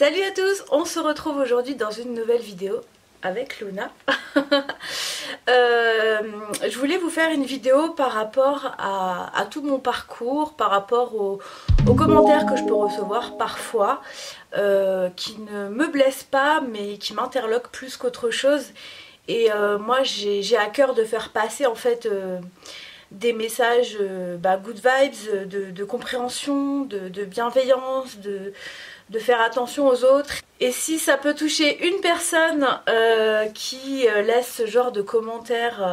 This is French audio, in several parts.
Salut à tous, on se retrouve aujourd'hui dans une nouvelle vidéo avec Luna. Je voulais vous faire une vidéo par rapport à tout mon parcours, par rapport aux commentaires que je peux recevoir parfois, qui ne me blessent pas mais qui m'interloquent plus qu'autre chose. Et moi j'ai à cœur de faire passer en fait des messages good vibes, de compréhension, de bienveillance, de faire attention aux autres. Et si ça peut toucher une personne qui laisse ce genre de commentaires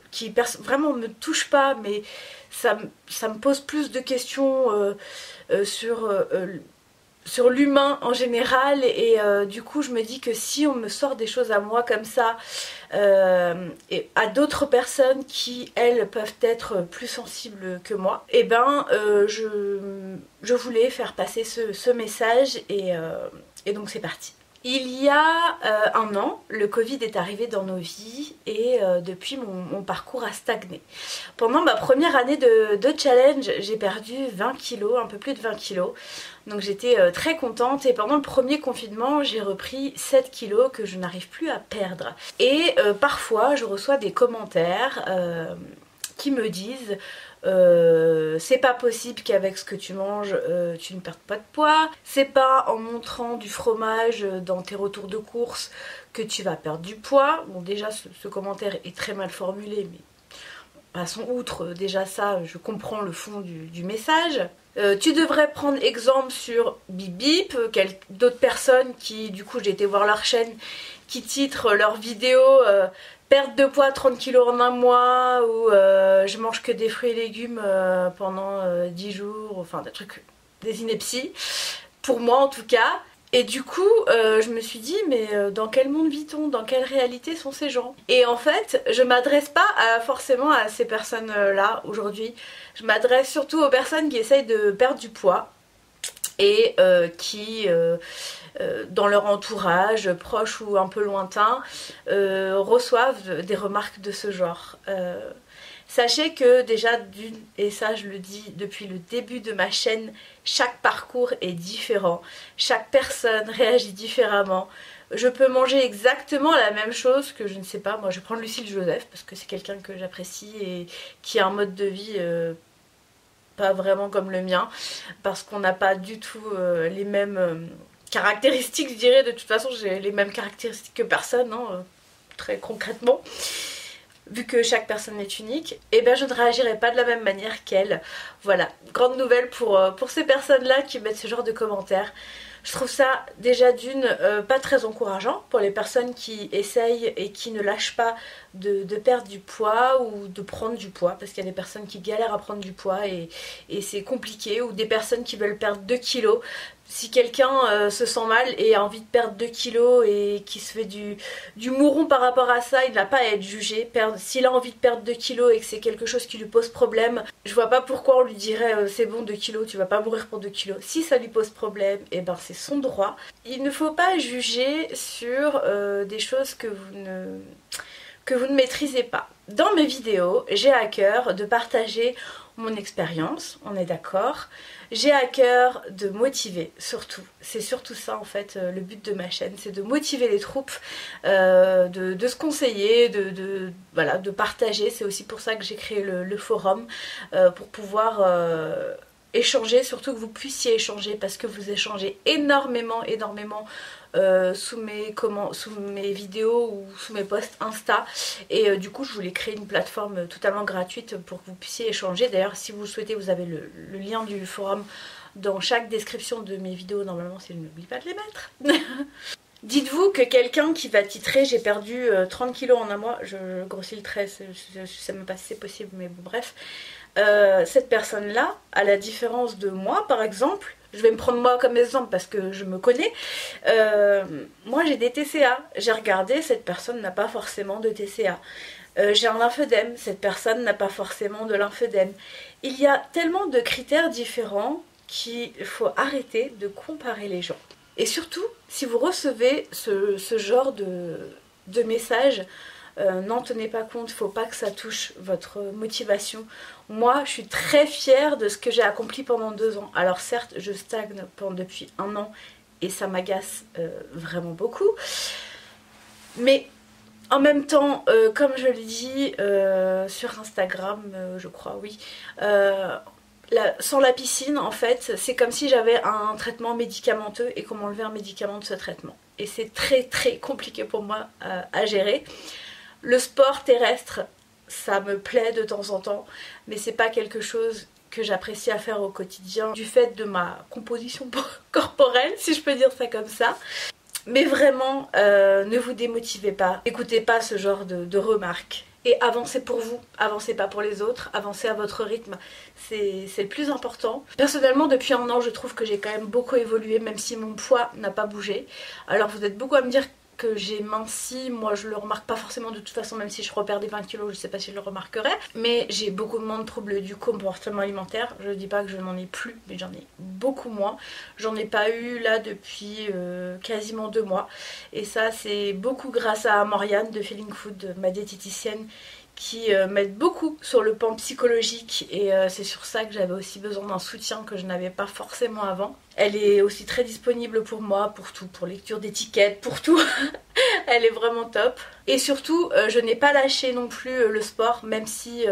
qui vraiment me touche pas, mais ça me pose plus de questions sur l'humain en général, et du coup je me dis que si on me sort des choses à moi comme ça et à d'autres personnes qui elles peuvent être plus sensibles que moi, et ben je voulais faire passer ce message, et donc c'est parti. Il y a un an, le Covid est arrivé dans nos vies et depuis mon parcours a stagné. Pendant ma première année de challenge, j'ai perdu 20 kilos, un peu plus de 20 kilos. Donc j'étais très contente, et pendant le premier confinement, j'ai repris 7 kilos que je n'arrive plus à perdre. Et parfois, je reçois des commentaires qui me disent c'est pas possible qu'avec ce que tu manges tu ne perdes pas de poids, c'est pas en montrant du fromage dans tes retours de course que tu vas perdre du poids. Bon, déjà ce commentaire est très mal formulé, mais passons outre déjà ça, je comprends le fond du message. Tu devrais prendre exemple sur Bip Bip, d'autres personnes qui, du coup j'ai été voir leur chaîne, qui titrent leurs vidéos perte de poids 30 kilos en un mois, ou je mange que des fruits et légumes pendant 10 jours, enfin des trucs, des inepties, pour moi en tout cas. Et du coup je me suis dit mais dans quel monde vit-on, dans quelle réalité sont ces gens? Et en fait je m'adresse pas forcément à ces personnes là aujourd'hui, je m'adresse surtout aux personnes qui essayent de perdre du poids et qui dans leur entourage, proche ou un peu lointain, reçoivent des remarques de ce genre. Sachez que déjà d'une, et ça je le dis depuis le début de ma chaîne, chaque parcours est différent, chaque personne réagit différemment. Je peux manger exactement la même chose que, je ne sais pas, moi je vais prendre Lucille Joseph parce que c'est quelqu'un que j'apprécie et qui a un mode de vie pas vraiment comme le mien, parce qu'on n'a pas du tout les mêmes caractéristiques, je dirais. De toute façon j'ai les mêmes caractéristiques que personne, hein, très concrètement, vu que chaque personne est unique. Et ben je ne réagirai pas de la même manière qu'elle. Voilà, grande nouvelle pour ces personnes là qui mettent ce genre de commentaires. Je trouve ça déjà d'une pas très encourageant pour les personnes qui essayent et qui ne lâchent pas de perdre du poids ou de prendre du poids, parce qu'il y a des personnes qui galèrent à prendre du poids et c'est compliqué, ou des personnes qui veulent perdre 2 kilos. Si quelqu'un se sent mal et a envie de perdre 2 kilos et qui se fait du mouron par rapport à ça, il n'a pas à être jugé. S'il a envie de perdre 2 kilos et que c'est quelque chose qui lui pose problème, je vois pas pourquoi on lui dirait c'est bon 2 kilos, tu vas pas mourir pour 2 kilos. Si ça lui pose problème, et ben c'est son droit. Il ne faut pas juger sur des choses que vous ne maîtrisez pas. Dans mes vidéos, j'ai à cœur de partager mon expérience, on est d'accord. J'ai à cœur de motiver, surtout. C'est surtout ça en fait le but de ma chaîne, c'est de motiver les troupes, de se conseiller, voilà, de partager. C'est aussi pour ça que j'ai créé le forum, pour pouvoir échanger, surtout que vous puissiez échanger, parce que vous échangez énormément sous mes vidéos ou sous mes posts Insta, et du coup je voulais créer une plateforme totalement gratuite pour que vous puissiez échanger. D'ailleurs si vous le souhaitez, vous avez le lien du forum dans chaque description de mes vidéos normalement, si je n'oublie pas de les mettre. Dites-vous que quelqu'un qui va titrer j'ai perdu 30 kilos en un mois, je grossis le trait, je sais même pas si c'est possible, mais bon bref, cette personne là, à la différence de moi par exemple, je vais me prendre moi comme exemple parce que je me connais, moi j'ai des TCA, j'ai regardé, cette personne n'a pas forcément de TCA. J'ai un lymphœdème, cette personne n'a pas forcément de lymphœdème. Il y a tellement de critères différents qu'il faut arrêter de comparer les gens. Et surtout, si vous recevez ce genre de messages, n'en tenez pas compte, faut pas que ça touche votre motivation. Moi je suis très fière de ce que j'ai accompli pendant 2 ans. Alors certes je stagne depuis 1 an et ça m'agace vraiment beaucoup. Mais en même temps, comme je l'ai dit sur Instagram, je crois, oui, sans la piscine, en fait, c'est comme si j'avais un traitement médicamenteux et qu'on m'enlevait un médicament de ce traitement. Et c'est très très compliqué pour moi à gérer. Le sport terrestre, ça me plaît de temps en temps, mais c'est pas quelque chose que j'apprécie à faire au quotidien du fait de ma composition corporelle, si je peux dire ça comme ça. Mais vraiment, ne vous démotivez pas, écoutez pas ce genre de remarques. Et avancez pour vous, avancez pas pour les autres, avancez à votre rythme, c'est le plus important. Personnellement, depuis un an, je trouve que j'ai quand même beaucoup évolué, même si mon poids n'a pas bougé. Alors vous êtes beaucoup à me dire que j'ai minci, moi je le remarque pas forcément de toute façon, même si je repère des 20 kilos, je sais pas si je le remarquerai. Mais j'ai beaucoup moins de troubles du comportement alimentaire, je dis pas que je n'en ai plus, mais j'en ai beaucoup moins. J'en ai pas eu là depuis quasiment 2 mois. Et ça c'est beaucoup grâce à Morgane de Feeling Food, ma diététicienne, qui m'aide beaucoup sur le plan psychologique et c'est sur ça que j'avais aussi besoin d'un soutien que je n'avais pas forcément avant. Elle est aussi très disponible pour moi, pour tout, pour lecture d'étiquettes, pour tout. Elle est vraiment top. Et surtout, je n'ai pas lâché non plus le sport, même si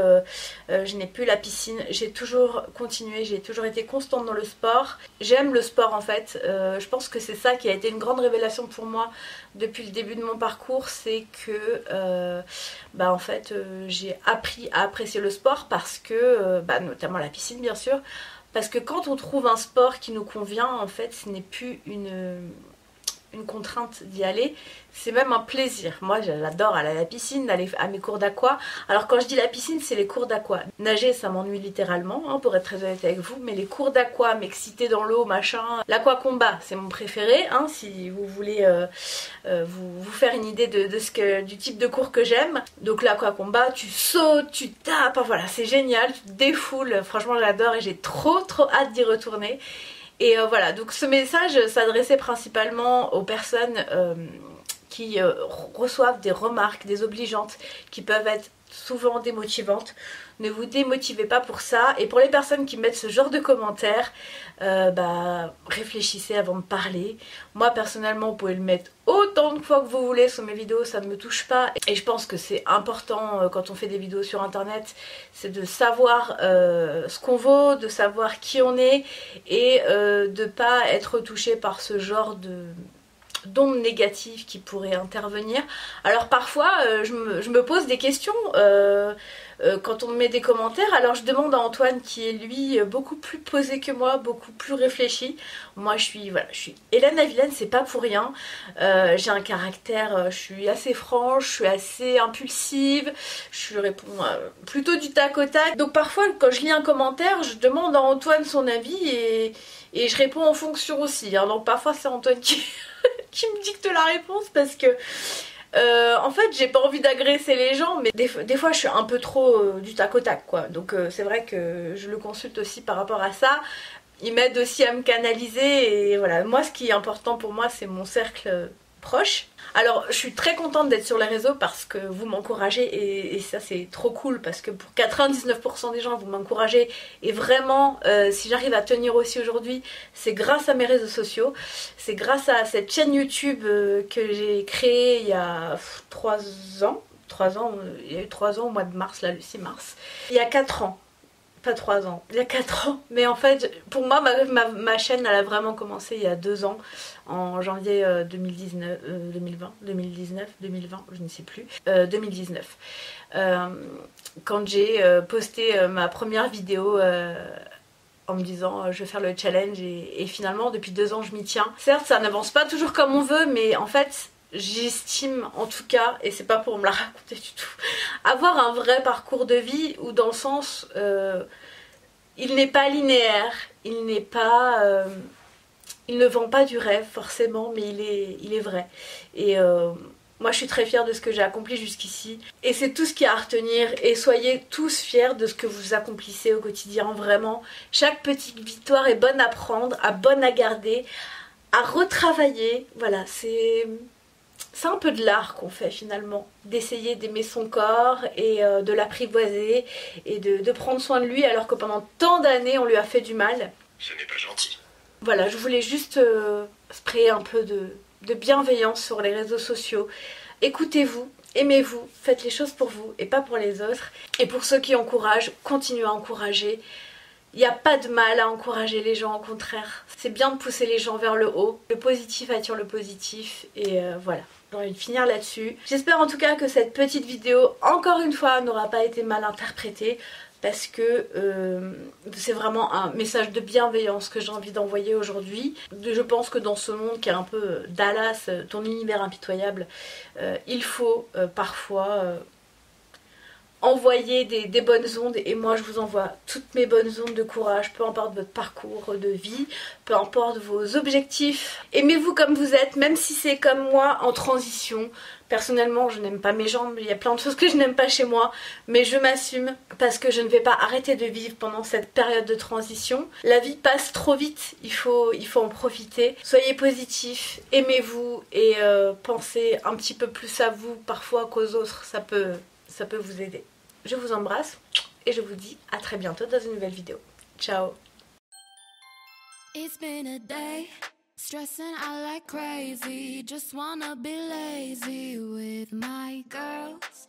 je n'ai plus la piscine. J'ai toujours continué, j'ai toujours été constante dans le sport. J'aime le sport en fait. Je pense que c'est ça qui a été une grande révélation pour moi depuis le début de mon parcours. C'est que en fait, j'ai appris à apprécier le sport parce que, notamment la piscine bien sûr, parce que quand on trouve un sport qui nous convient, en fait, ce n'est plus une contrainte d'y aller, c'est même un plaisir. Moi j'adore aller à la piscine, d'aller à mes cours d'aqua. Alors quand je dis la piscine, c'est les cours d'aqua. Nager ça m'ennuie littéralement, hein, pour être très honnête avec vous, mais les cours d'aqua, m'exciter dans l'eau, machin. L'aquacombat c'est mon préféré, hein, si vous voulez vous faire une idée du type de cours que j'aime. Donc l'aquacombat, tu sautes, tu tapes, enfin, voilà, c'est génial, tu te défoules, franchement j'adore et j'ai trop hâte d'y retourner. Et voilà, donc ce message s'adressait principalement aux personnes qui reçoivent des remarques désobligeantes qui peuvent être souvent démotivantes. Ne vous démotivez pas pour ça. Et pour les personnes qui mettent ce genre de commentaires, réfléchissez avant de parler. Moi personnellement, vous pouvez le mettre autant de fois que vous voulez sur mes vidéos, ça ne me touche pas. Et je pense que c'est important quand on fait des vidéos sur internet, c'est de savoir ce qu'on vaut, de savoir qui on est et de pas être touché par ce genre d'ondes négatives qui pourraient intervenir. Alors parfois je me pose des questions quand on me met des commentaires, alors je demande à Antoine qui est lui beaucoup plus posé que moi, beaucoup plus réfléchi. Moi je suis Hélène Avilaine, c'est pas pour rien. J'ai un caractère, je suis assez franche, je suis assez impulsive, je réponds plutôt du tac au tac. Donc parfois quand je lis un commentaire, je demande à Antoine son avis et je réponds en fonction aussi, hein. Donc parfois c'est Antoine qui me dicte la réponse parce que en fait j'ai pas envie d'agresser les gens, mais des fois je suis un peu trop du tac au tac quoi. Donc c'est vrai que je le consulte aussi par rapport à ça. Il m'aide aussi à me canaliser et voilà, moi ce qui est important pour moi c'est mon cercle proche. Alors je suis très contente d'être sur les réseaux parce que vous m'encouragez et ça c'est trop cool parce que pour 99% des gens vous m'encouragez et vraiment si j'arrive à tenir aussi aujourd'hui c'est grâce à mes réseaux sociaux, c'est grâce à cette chaîne YouTube que j'ai créée il y a 3 ans, il y a eu 3 ans au mois de mars, là le 6 mars, il y a 4 ans. Pas 3 ans, il y a 4 ans. Mais en fait, pour moi, ma chaîne, elle a vraiment commencé il y a 2 ans, en janvier 2019, 2020, je ne sais plus, 2019. Quand j'ai posté ma première vidéo en me disant je vais faire le challenge et finalement, depuis 2 ans, je m'y tiens. Certes, ça n'avance pas toujours comme on veut, mais en fait, j'estime en tout cas, et c'est pas pour me la raconter du tout, avoir un vrai parcours de vie où dans le sens il n'est pas linéaire, il n'est pas il ne vend pas du rêve forcément, mais il est vrai. Et moi je suis très fière de ce que j'ai accompli jusqu'ici et c'est tout ce qu'il y a à retenir et soyez tous fiers de ce que vous accomplissez au quotidien, vraiment. Chaque petite victoire est bonne à prendre, bonne à garder, à retravailler, voilà, c'est un peu de l'art qu'on fait finalement, d'essayer d'aimer son corps et de l'apprivoiser et de prendre soin de lui alors que pendant tant d'années on lui a fait du mal. Ce n'est pas gentil. Voilà, je voulais juste sprayer un peu de bienveillance sur les réseaux sociaux. Écoutez-vous, aimez-vous, faites les choses pour vous et pas pour les autres. Et pour ceux qui encouragent, continuez à encourager. Il n'y a pas de mal à encourager les gens, au contraire. C'est bien de pousser les gens vers le haut. Le positif attire le positif et voilà. J'ai envie de finir là-dessus. J'espère en tout cas que cette petite vidéo, encore une fois, n'aura pas été mal interprétée parce que c'est vraiment un message de bienveillance que j'ai envie d'envoyer aujourd'hui. Je pense que dans ce monde qui est un peu Dallas, ton univers impitoyable, il faut parfois envoyer des bonnes ondes et moi je vous envoie toutes mes bonnes ondes de courage, peu importe votre parcours de vie, peu importe vos objectifs. Aimez-vous comme vous êtes, même si c'est comme moi en transition. Personnellement je n'aime pas mes jambes, il y a plein de choses que je n'aime pas chez moi, mais je m'assume parce que je ne vais pas arrêter de vivre pendant cette période de transition. La vie passe trop vite, il faut en profiter. Soyez positifs, aimez-vous et pensez un petit peu plus à vous parfois qu'aux autres, ça peut vous aider. Je vous embrasse et je vous dis à très bientôt dans une nouvelle vidéo. Ciao. It's been a day, stressing out like crazy, just wanna be lazy with my girls.